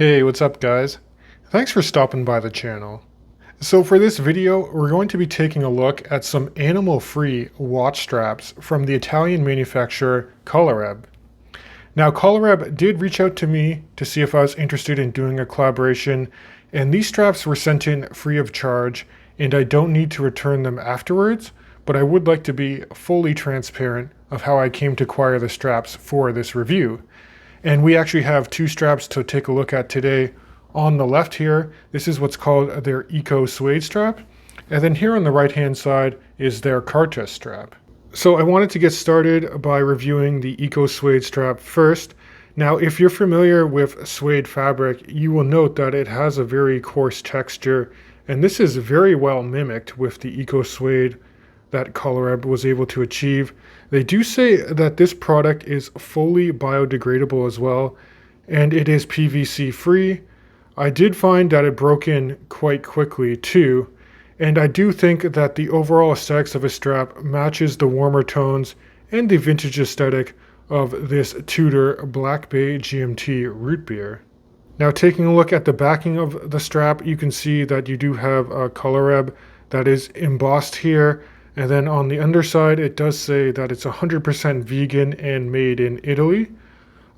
Hey, what's up guys? Thanks for stopping by the channel. So for this video, we're going to be taking a look at some animal-free watch straps from the Italian manufacturer ColaReb. Now ColaReb did reach out to me to see if I was interested in doing a collaboration, and these straps were sent in free of charge, and I don't need to return them afterwards, but I would like to be fully transparent of how I came to acquire the straps for this review. And we actually have two straps to take a look at today. On the left here, this is what's called their Eco Suede Strap. And then here on the right hand side is their Carta strap. So I wanted to get started by reviewing the Eco Suede Strap first. Now, if you're familiar with suede fabric, you will note that it has a very coarse texture. And this is very well mimicked with the Eco Suede that ColaReb was able to achieve. They do say that this product is fully biodegradable as well, and it is PVC free. I did find that it broke in quite quickly too, and I do think that the overall aesthetics of a strap matches the warmer tones and the vintage aesthetic of this Tudor Black Bay GMT root beer. Now, taking a look at the backing of the strap, you can see that you do have a ColaReb that is embossed here. And then on the underside, it does say that it's 100% vegan and made in Italy.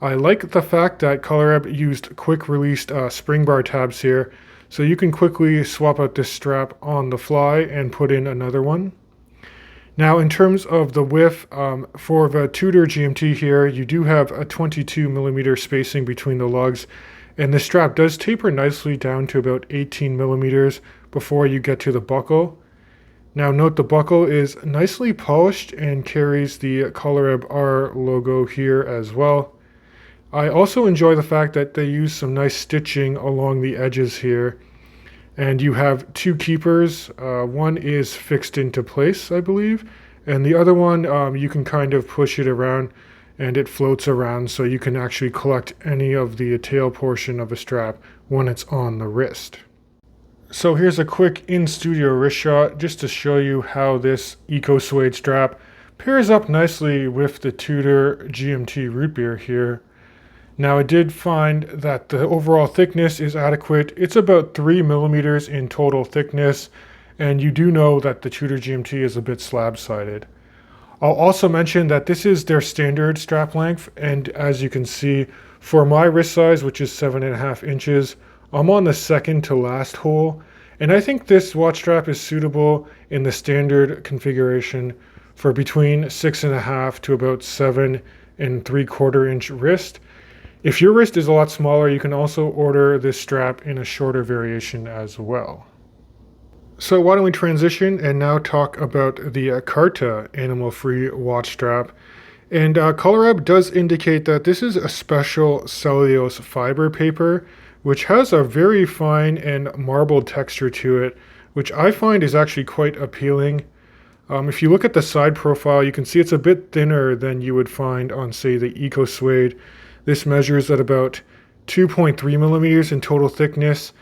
I like the fact that ColaReb used quick released spring bar tabs here, so you can quickly swap out this strap on the fly and put in another one. Now, in terms of the width, for the Tudor GMT here, you do have a 22mm spacing between the lugs, and the strap does taper nicely down to about 18mm before you get to the buckle. Now note the buckle is nicely polished and carries the ColaReb R logo here as well. I also enjoy the fact that they use some nice stitching along the edges here. And you have two keepers. One is fixed into place, I believe. And the other one, you can kind of push it around and it floats around, so you can actually collect any of the tail portion of a strap when it's on the wrist. So here's a quick in-studio wrist shot just to show you how this Eco Suede strap pairs up nicely with the Tudor GMT root beer here. Now, I did find that the overall thickness is adequate. It's about 3mm in total thickness, and you do know that the Tudor GMT is a bit slab-sided. I'll also mention that this is their standard strap length, and as you can see, for my wrist size, which is 7.5 inches, I'm on the second to last hole, and I think this watch strap is suitable in the standard configuration for between 6.5 to about 7.75 inch wrist. If your wrist is a lot smaller, you can also order this strap in a shorter variation as well. So why don't we transition and now talk about the Carta animal-free watch strap. And ColaReb does indicate that this is a special cellulose fiber paper, which has a very fine and marbled texture to it, which I find is actually quite appealing. If you look at the side profile, you can see it's a bit thinner than you would find on, say, the Eco Suede. This measures at about 2.3mm in total thickness,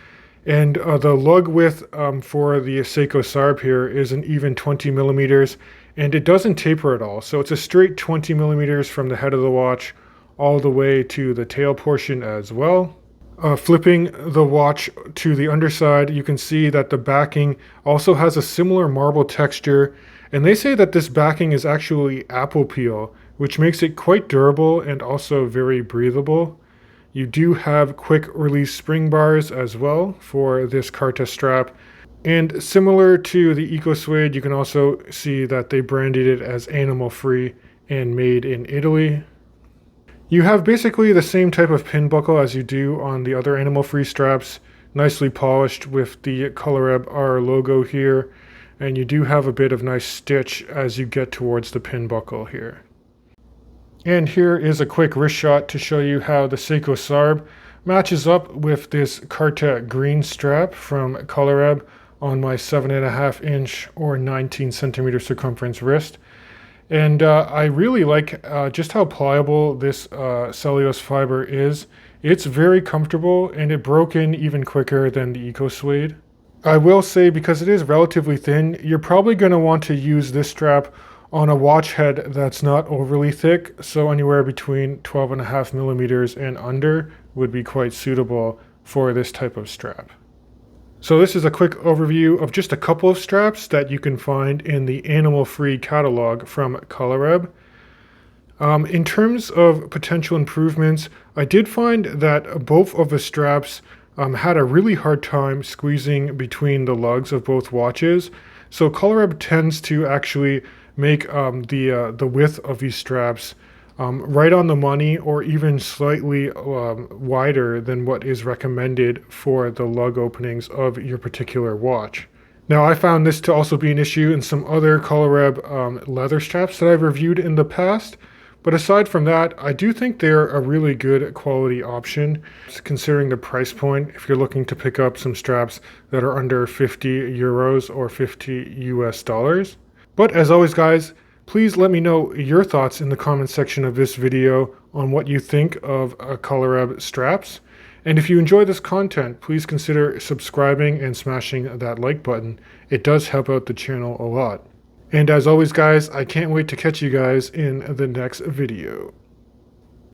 and the lug width for the Seiko Sarb here is an even 20mm, and it doesn't taper at all. So it's a straight 20mm from the head of the watch all the way to the tail portion as well. Flipping the watch to the underside, you can see that the backing also has a similar marble texture, and they say that this backing is actually apple peel, which makes it quite durable and also very breathable. You do have quick release spring bars as well for this Carta strap, and similar to the Eco Suede, you can also see that they branded it as animal free and made in Italy. You have basically the same type of pin buckle as you do on the other animal-free straps, nicely polished with the ColaReb R logo here, and you do have a bit of nice stitch as you get towards the pin buckle here. And here is a quick wrist shot to show you how the Seiko Sarb matches up with this Carta green strap from ColaReb on my 7.5 inch or 19 centimeter circumference wrist. And I really like just how pliable this cellulose fiber is. It's very comfortable, and it broke in even quicker than the Eco Suede. I will say, because it is relatively thin, you're probably going to want to use this strap on a watch head that's not overly thick, so anywhere between 12.5mm and under would be quite suitable for this type of strap. So this is a quick overview of just a couple of straps that you can find in the AnimalFree catalog from ColaReb. In terms of potential improvements, I did find that both of the straps had a really hard time squeezing between the lugs of both watches. So ColaReb tends to actually make the width of these straps right on the money, or even slightly wider than what is recommended for the lug openings of your particular watch. Now, I found this to also be an issue in some other ColaReb leather straps that I've reviewed in the past. But aside from that, I do think they're a really good quality option, considering the price point, if you're looking to pick up some straps that are under 50 euros or 50 US dollars. But as always, guys, please let me know your thoughts in the comment section of this video on what you think of ColaReb straps. And if you enjoy this content, please consider subscribing and smashing that like button. It does help out the channel a lot. And as always, guys, I can't wait to catch you guys in the next video.